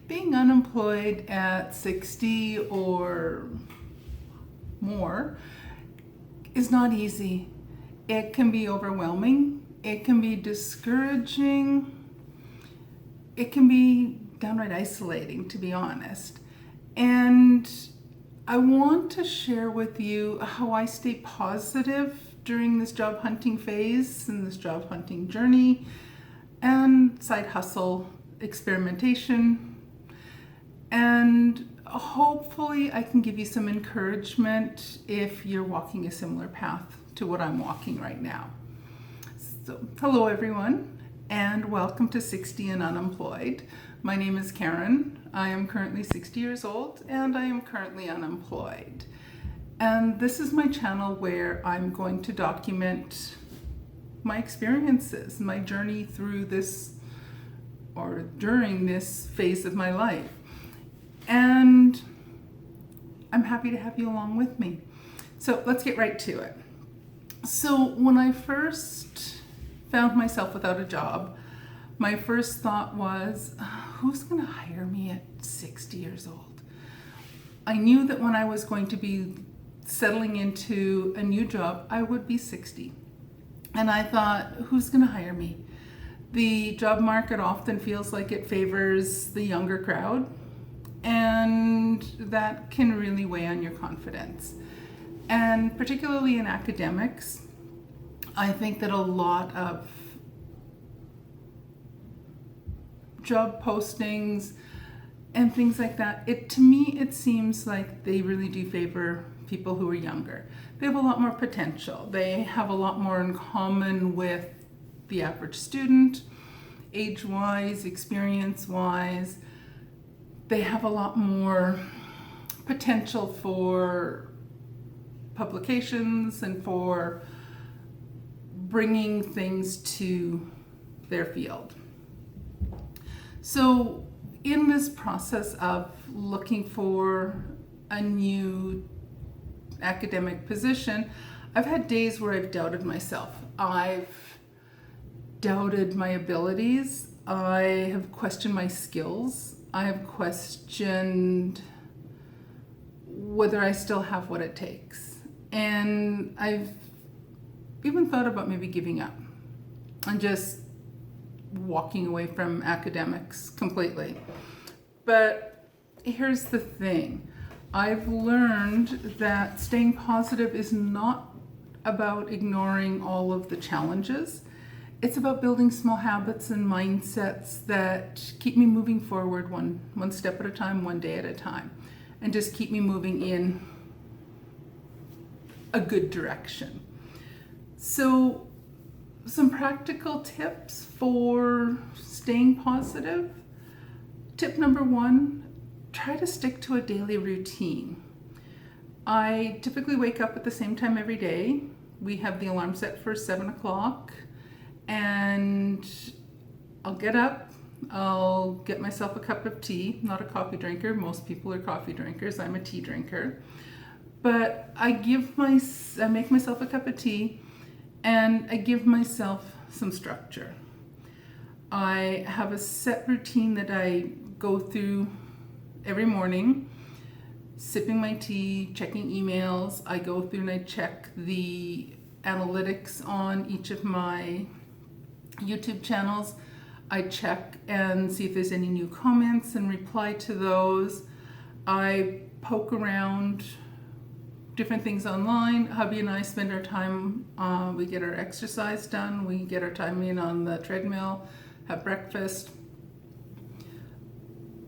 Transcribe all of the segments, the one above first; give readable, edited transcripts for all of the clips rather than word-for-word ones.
Being unemployed at 60 or more is not easy. It can be overwhelming. It can be discouraging. It can be downright isolating, to be honest. And I want to share with you how I stay positive during this job hunting phase and this job hunting journey and side hustle experimentation. And hopefully I can give you some encouragement if you're walking a similar path to what I'm walking right now. So, hello everyone, and welcome to 60 and Unemployed. My name is Karen. I am currently 60 years old and I am currently unemployed. And this is my channel where I'm going to document my experiences, my journey through this or during this phase of my life. And I'm happy to have you along with me. So let's get right to it. So when I first found myself without a job, my first thought was, who's going to hire me at 60 years old? I knew that when I was going to be settling into a new job, I would be 60. And I thought, who's going to hire me? The job market often feels like it favors the younger crowd, and that can really weigh on your confidence. And particularly in academics, I think that a lot of job postings and things like that, to me it seems like they really do favor people who are younger. They have a lot more potential. They have a lot more in common with the average student, age-wise, experience-wise. They have a lot more potential for publications and for bringing things to their field. So in this process of looking for a new academic position, I've had days where I've doubted myself. I've doubted my abilities. I have questioned my skills. I have questioned whether I still have what it takes. And I've even thought about maybe giving up and just walking away from academics completely. But here's the thing. I've learned that staying positive is not about ignoring all of the challenges. It's about building small habits and mindsets that keep me moving forward one step at a time, one day at a time, and just keep me moving in a good direction. So some practical tips for staying positive. Tip number one, try to stick to a daily routine. I typically wake up at the same time every day. We have the alarm set for 7 o'clock, and I'll get up, I'll get myself a cup of tea. Not a coffee drinker. Most people are coffee drinkers. I'm a tea drinker. But I make myself a cup of tea and I give myself some structure. I have a set routine that I go through every morning, sipping my tea, checking emails. I go through and I check the analytics on each of my YouTube channels. I check and see if there's any new comments and reply to those. I poke around different things online. Hubby and I spend our time, we get our exercise done, we get our time in on the treadmill, have breakfast,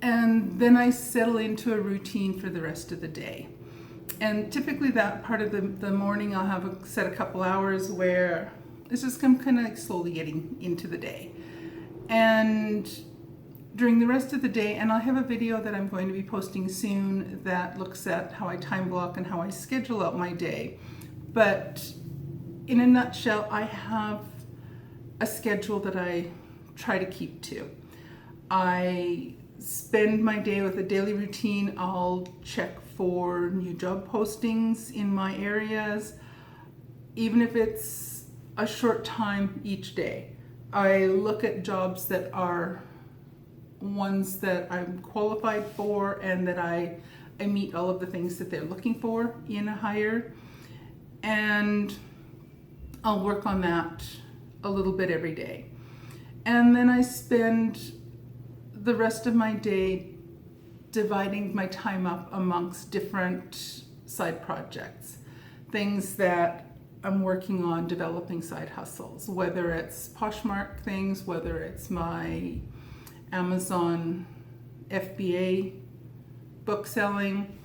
and then I settle into a routine for the rest of the day. And typically that part of the morning I'll have set a couple hours where it's just I'm kind of like slowly getting into the day. And during the rest of the day, and I'll have a video that I'm going to be posting soon that looks at how I time block and how I schedule out my day. But in a nutshell, I have a schedule that I try to keep to. I spend my day with a daily routine. I'll check for new job postings in my areas, even if it's a short time each day. I look at jobs that are ones that I'm qualified for and that I meet all of the things that they're looking for in a hire. And I'll work on that a little bit every day. And then I spend the rest of my day dividing my time up amongst different side projects, things that I'm working on, developing side hustles, whether it's Poshmark things, whether it's my Amazon FBA book selling,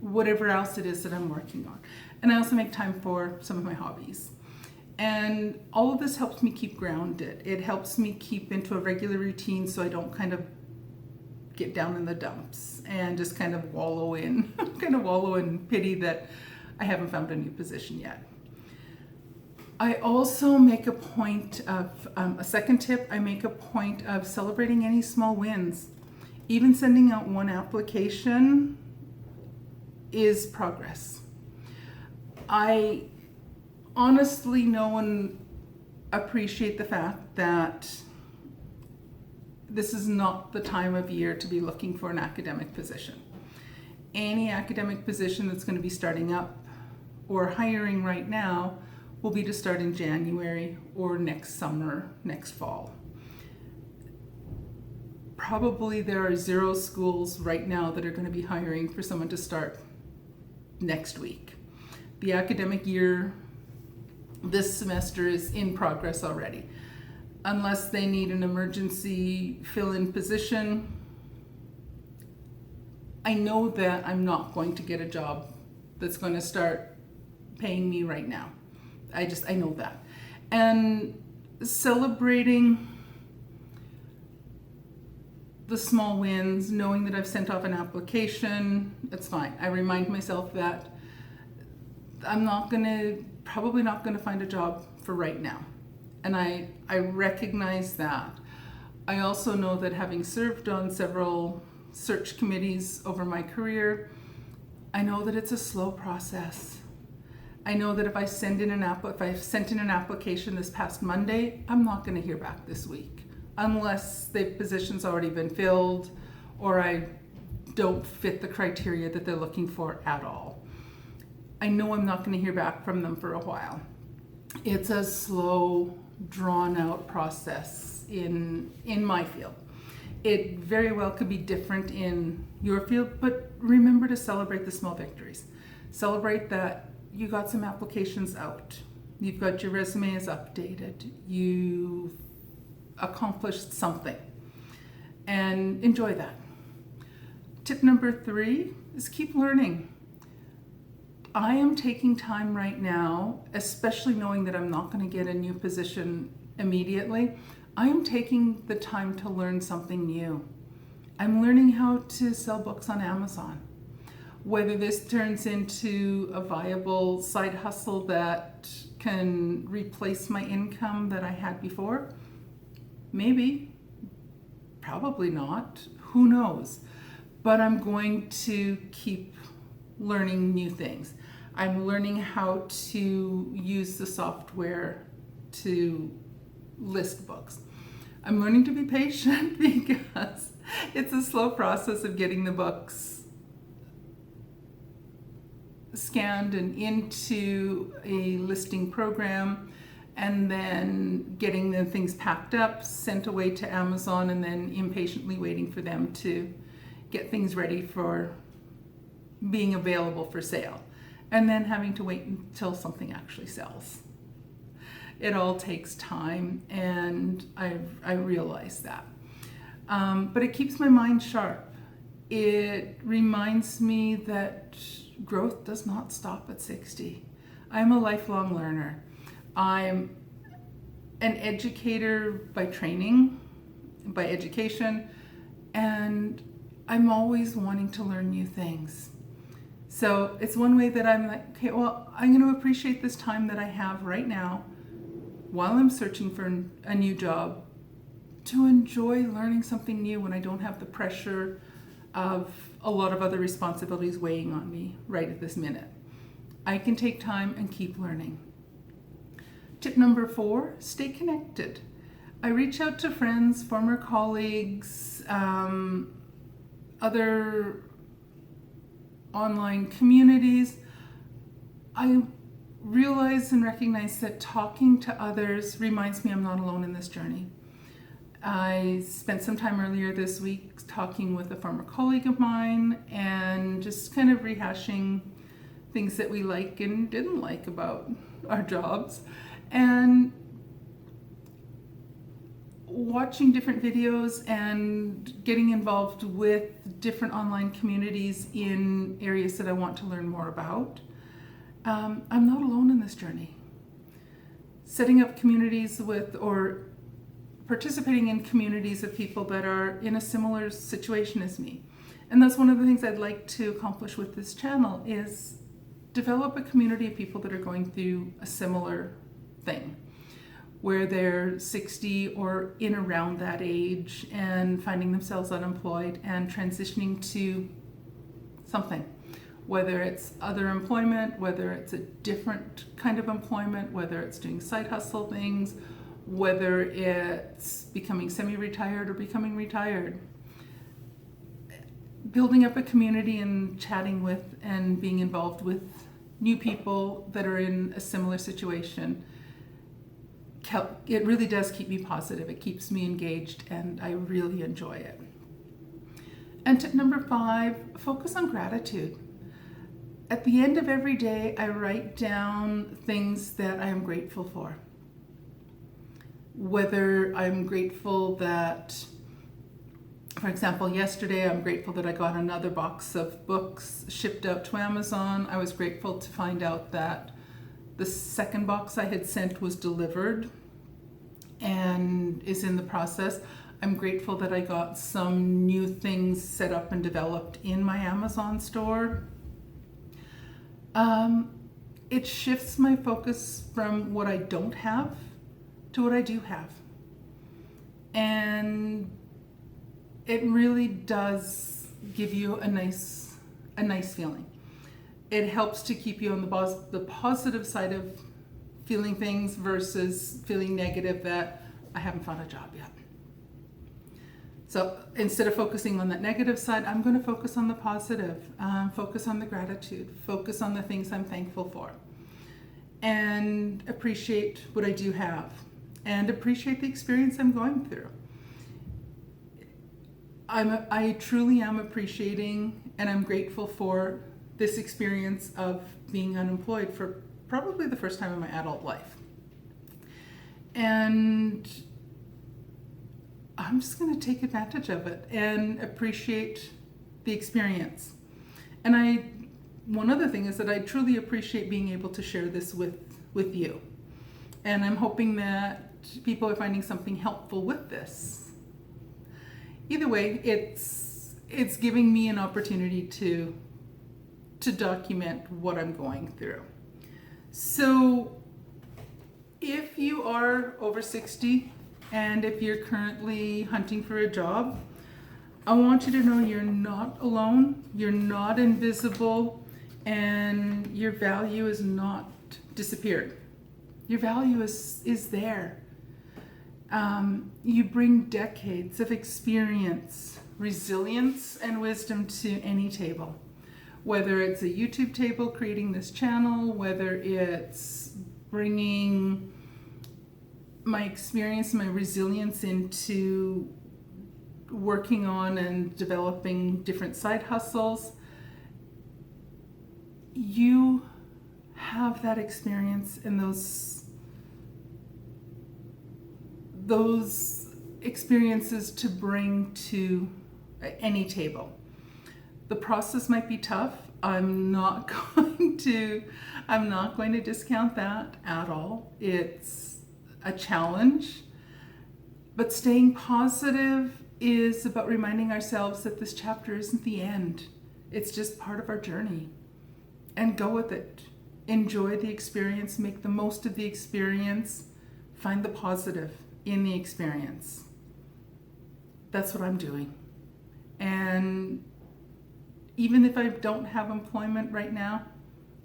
whatever else it is that I'm working on. And I also make time for some of my hobbies. And all of this helps me keep grounded. It helps me keep into a regular routine so I don't kind of get down in the dumps and just kind of wallow in pity that I haven't found a new position yet. I also make a point of, a second tip, I make a point of celebrating any small wins. Even sending out one application is progress. I honestly know and appreciate the fact that this is not the time of year to be looking for an academic position. Any academic position that's going to be starting up or hiring right now will be to start in January or next summer, next fall. Probably there are 0 schools right now that are going to be hiring for someone to start next week. The academic year this semester is in progress already. Unless they need an emergency fill-in position, I know that I'm not going to get a job that's going to start paying me right now. I know that. And celebrating the small wins, knowing that I've sent off an application, that's fine. I remind myself that I'm probably not gonna find a job for right now. And I recognize that. I also know that having served on several search committees over my career, I know that it's a slow process. I know that if I've sent in an application this past Monday, I'm not going to hear back this week unless the position's already been filled or I don't fit the criteria that they're looking for at all. I know I'm not going to hear back from them for a while. It's a slow, drawn-out process in my field. It very well could be different in your field, but remember to celebrate the small victories. Celebrate that you got some applications out. You've got your resume is updated. You've accomplished something. And enjoy that. Tip number 3 is keep learning. I am taking time right now, especially knowing that I'm not going to get a new position immediately. I am taking the time to learn something new. I'm learning how to sell books on Amazon. Whether this turns into a viable side hustle that can replace my income that I had before, maybe, probably not, who knows. But I'm going to keep learning new things. I'm learning how to use the software to list books. I'm learning to be patient because it's a slow process of getting the books scanned and into a listing program and then getting the things packed up, sent away to Amazon, and then impatiently waiting for them to get things ready for being available for sale, and then having to wait until something actually sells. It all takes time, and I realize that. But it keeps my mind sharp. It reminds me that growth does not stop at 60. I'm a lifelong learner. I'm an educator by training, by education, and I'm always wanting to learn new things. So it's one way that I'm like, okay, well, I'm going to appreciate this time that I have right now while I'm searching for a new job to enjoy learning something new when I don't have the pressure of a lot of other responsibilities weighing on me right at this minute. I can take time and keep learning. Tip number 4, stay connected. I reach out to friends, former colleagues, other online communities. I realize and recognize that talking to others reminds me I'm not alone in this journey. I spent some time earlier this week talking with a former colleague of mine and just kind of rehashing things that we like and didn't like about our jobs, and watching different videos and getting involved with different online communities in areas that I want to learn more about. I'm not alone in this journey. Setting up communities with, or participating in communities of people that are in a similar situation as me. And that's one of the things I'd like to accomplish with this channel, is develop a community of people that are going through a similar thing, where they're 60 or in around that age and finding themselves unemployed and transitioning to something, whether it's other employment, whether it's a different kind of employment, whether it's doing side hustle things, whether it's becoming semi-retired or becoming retired. Building up a community and chatting with and being involved with new people that are in a similar situation, it really does keep me positive. It keeps me engaged, and I really enjoy it. And tip number 5, focus on gratitude. At the end of every day, I write down things that I am grateful for. Whether I'm grateful that, for example, yesterday I'm grateful that I got another box of books shipped out to Amazon. I was grateful to find out that the second box I had sent was delivered and is in the process. I'm grateful that I got some new things set up and developed in my Amazon store. It shifts my focus from what I don't have to what I do have. And it really does give you a nice feeling. It helps to keep you on the positive side of feeling things versus feeling negative that I haven't found a job yet. So instead of focusing on that negative side, I'm going to focus on the positive, focus on the gratitude, focus on the things I'm thankful for, and appreciate what I do have, and appreciate the experience I'm going through. I truly am appreciating, and I'm grateful for this experience of being unemployed for probably the first time in my adult life. And I'm just going to take advantage of it and appreciate the experience. And one other thing is that I truly appreciate being able to share this with you. And I'm hoping that people are finding something helpful with this. Either way, it's giving me an opportunity to document what I'm going through. So if you are over 60 and if you're currently hunting for a job, I want you to know you're not alone, you're not invisible, and your value is not disappeared. Your value is there. You bring decades of experience, resilience, and wisdom to any table. Whether it's a YouTube table creating this channel, whether it's bringing my experience, my resilience into working on and developing different side hustles, you have that experience and those experiences to bring to any table. The process might be tough. I'm not going to discount that at all. It's a challenge, but staying positive is about reminding ourselves that this chapter isn't the end. It's just part of our journey. And go with it. Enjoy the experience, make the most of the experience, find the positive in the experience. That's what I'm doing. And even if I don't have employment right now,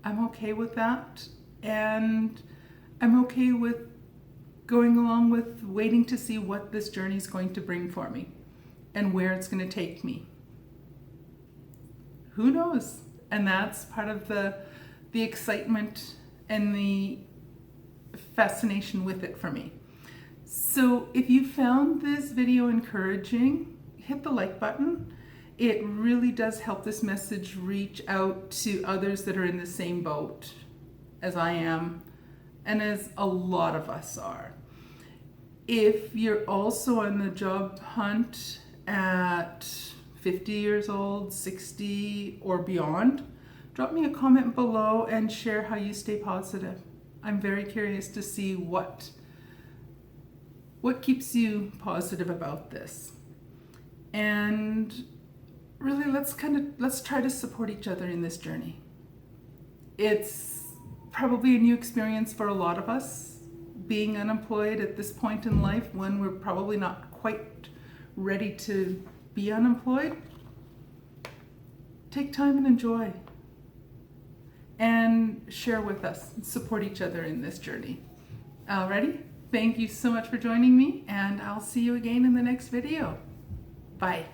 I'm okay with that. And I'm okay with going along with waiting to see what this journey is going to bring for me and where it's going to take me. Who knows? And that's part of the excitement and the fascination with it for me. So if you found this video encouraging, hit the like button. It really does help this message reach out to others that are in the same boat as I am and as a lot of us are. If you're also on the job hunt at 50 years old, 60 or beyond, drop me a comment below and share how you stay positive. I'm very curious to see what keeps you positive about this. And really, let's try to support each other in this journey. It's probably a new experience for a lot of us, being unemployed at this point in life when we're probably not quite ready to be unemployed. Take time and enjoy. And share with us and support each other in this journey. Alrighty? Thank you so much for joining me, and I'll see you again in the next video. Bye.